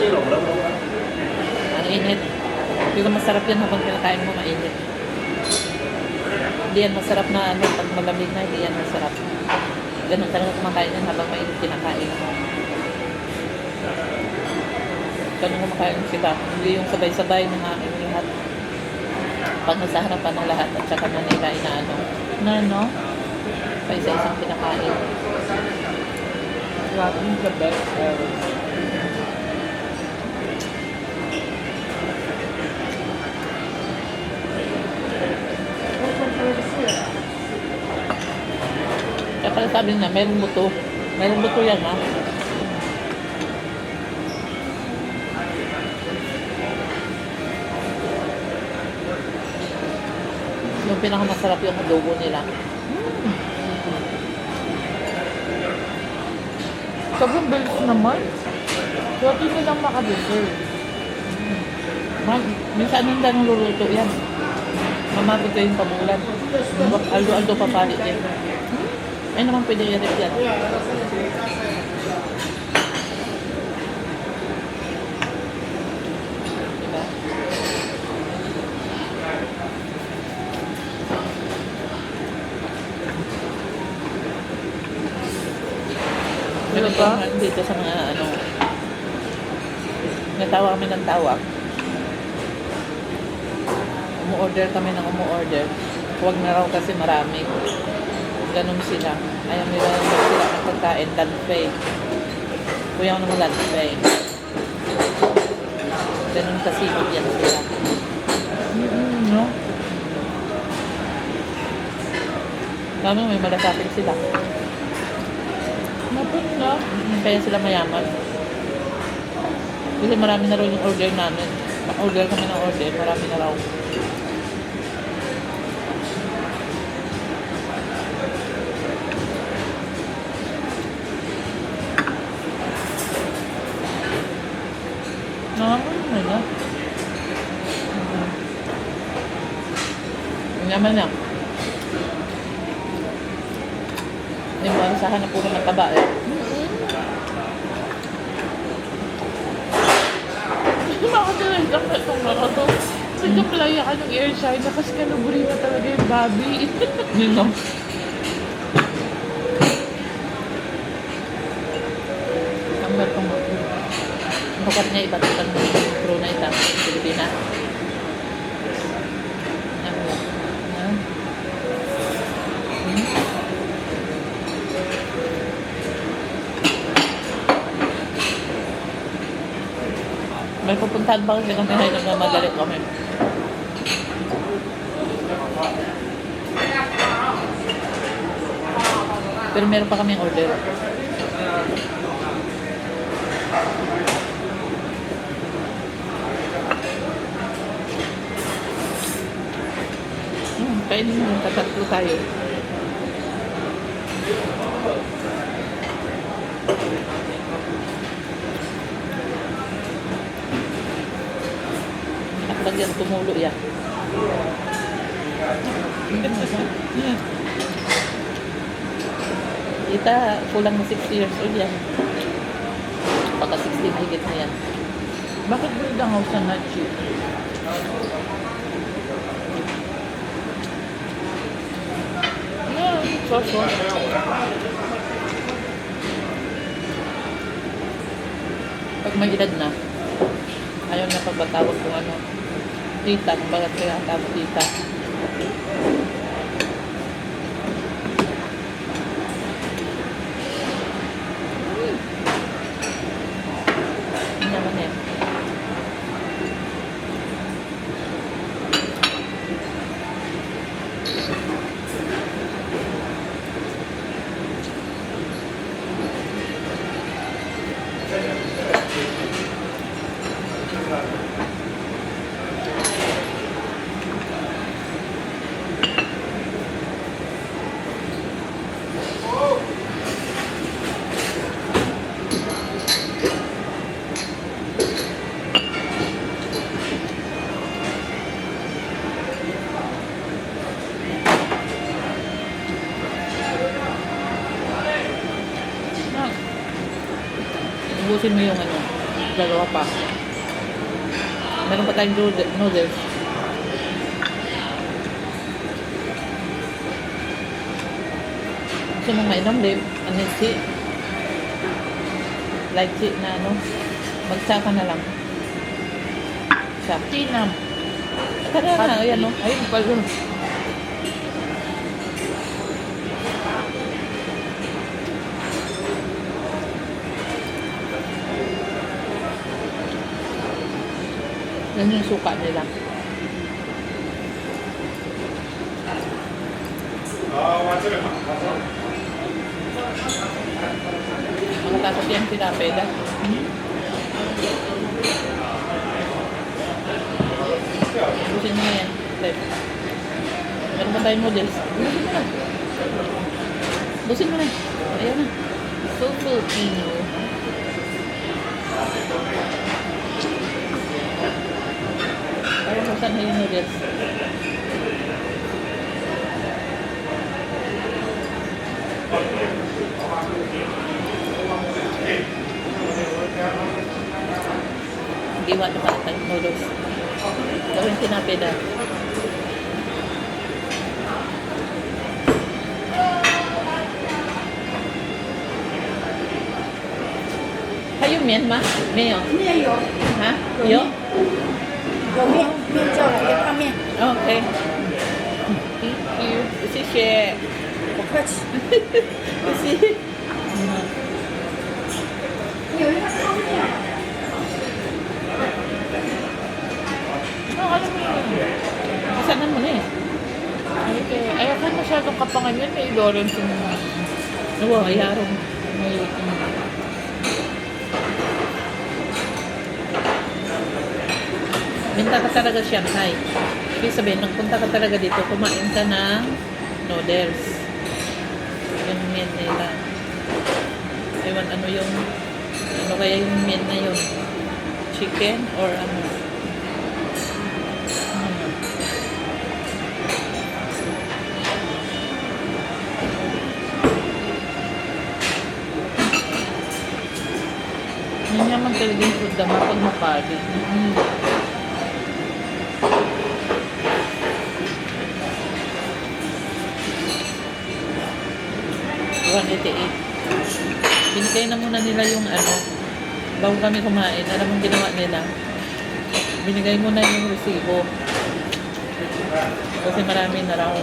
Ang init. Pero masarap yan habang kinakain mo mainit. Hindi yan masarap na ano, pag malamig na, hindi yan masarap. Ganun talaga kumakain yan habang mainit kinakain mo. Ganun kumakain sila. Hindi yung sabay-sabay ng aming lahat. Pag nasa harapan ng lahat at saka na nila inaano. No? Pa isa-isang kinakain. Grabbing the best ever. Kaya pala sabi na, meron buto. Meron buto yan, ha? Yung pinakamasarap yung adobo nila. Sobrang bilis naman. So, hindi lang makadeserve. Minsan nanda nang luluto yan. Mamabot ko yung pamulan. Aldo-aldo papalit yan. Ay naman pwede i-rep yan. Diba? Pero Diba? dito sa mga ano, natawa kami ng tawag. Umu-order kami ng umu-order. Huwag na raw kasi marami. Ganun sila. Ayaw nila sila ng pagkain, lanfay. Kuya ko naman lanfay. Ganun kasi yan sila. No? Kami may malasakit sila. Napot na. Kaya sila mayaman. Kasi marami na raw yung order namin. Ma-order kami ng order, marami na raw. Nakakain na. Ang yaman na. Hindi mo asahan na puro mataba eh. Makakalain ka pa itong nakato. Nagkaplaya ka ng air shine na kasi kaluburi na talaga yung babi. Yun no? Ang batong bukat niya iba't ibang crew na ito. Pilipina. Ano yan? Ano? May pupuntahan ba kasi kami ngayon na madali kami. Pero meron pa kaming order. Kainin mo, tatatlo tayo. At bagyan tumulo yan. Ita, kulang na 60 years old yan. Baka 60 higit na yan. Bakit buldangaw sa nachi? So. Pag may edad na, ayaw na pagbatawag kung ano. Tita, kung bakit kaya tawag tita. Hindi naman yan. Ubusin mo yung ano. dalawa pa. Meron pa tayong noodles. Gusto mong mainom, Dave? Ano tea? Light tea na ano? Magsaka na lang. Siya. Tinam. Tara na, ayan o. Ayun pala. Yan yung suka nila. Makatakot yan pinapeda. Busin mo na yan. Dave. Meron pa tayong noodles. Busin mo na. Busin mo na. Ayan na. So Filipino. Parang saan na yung noodles? Giwa na pala tayong noodles. Gawin pinapeda. Hay yung miên mà? Miên không? 面有， Hả? Yo? 有面，面叫来要烫面， Ok. Thank you. 谢谢。不客气。谢谢。有一个烫面， Ano, alam mo yun? Kasanan mo na eh. Ay, ako masyadong kapangan yan. May Lawrence yung Oo, ayarong. may Minta ka talaga Shanghai. Ibig sabihin, nagpunta ka talaga dito, kumain ka ng noodles. Yung mian nila. Ewan, ano yung, ano kaya yung mian na yun? Chicken or ano? Yan naman talaga yung food na pag mapali. Binigay na muna nila yung ano, bago kami kumain. Alam mong ginawa nila? Binigay muna yung resibo. Kasi marami na raw.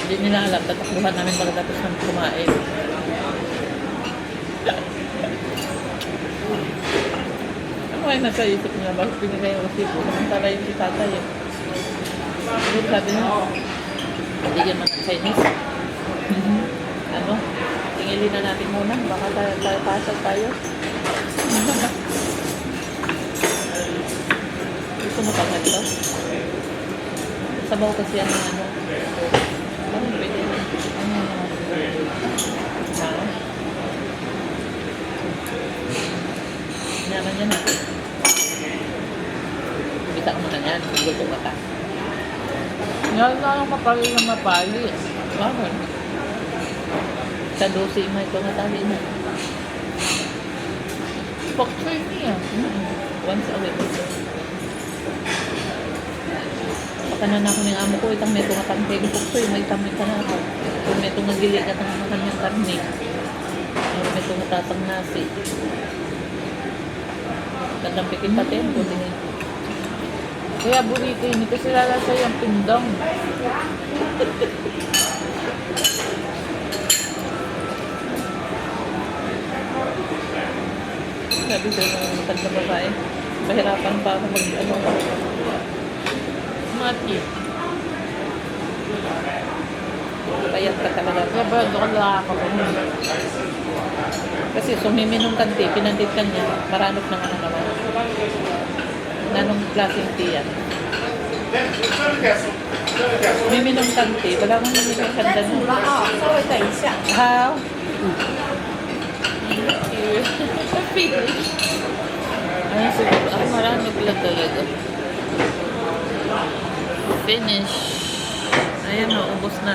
Hindi nila alam, tatakbuhan namin pagkatapos ng kumain. Ano kaya nasa isip niya? Bakit binigay yung resibo? Samantala yung si tatay eh. Siguro sabi niya, hindi yan mga Chinese. Ano? Tingilin na natin muna. Baka pasal tayo. Gusto mo pa ganito? Sabaw kasi yan ng ano. Ano, pwede na. Ano, ha? Naman yan ha. Bita mo na yan. Gusto ka ka. Yan na lang mapali na mapali. Bakit? Sa dosi mo ito matali na. Poksoy niya. Once a week. Pakanan ako ng amo ko, itang may tungatang pegi puksoy, may tamay ka na ako. Kung may tungagili ka ng kanyang karne. Kung may tungatatang nasi. Gandang pikit pati, buti niya. Kaya burrito yun. Kasi lalasa yung pindong. Sabi ko ng matag na babae, mahirapan pa ako mag-ano. Mati. Payat ka talaga. Kaya ba doon lang ako. Kasi sumiminong kanti, pinandit ka niya, maranok na nga naman. Nanong klaseng tea yan. Sumiminong kanti, wala kang naminong kanda 煮了 na. 啊，稍微等一下。 How? Finish. Ano siguro? Ako maranok lang talaga. Finish. Ayan o, ubos na.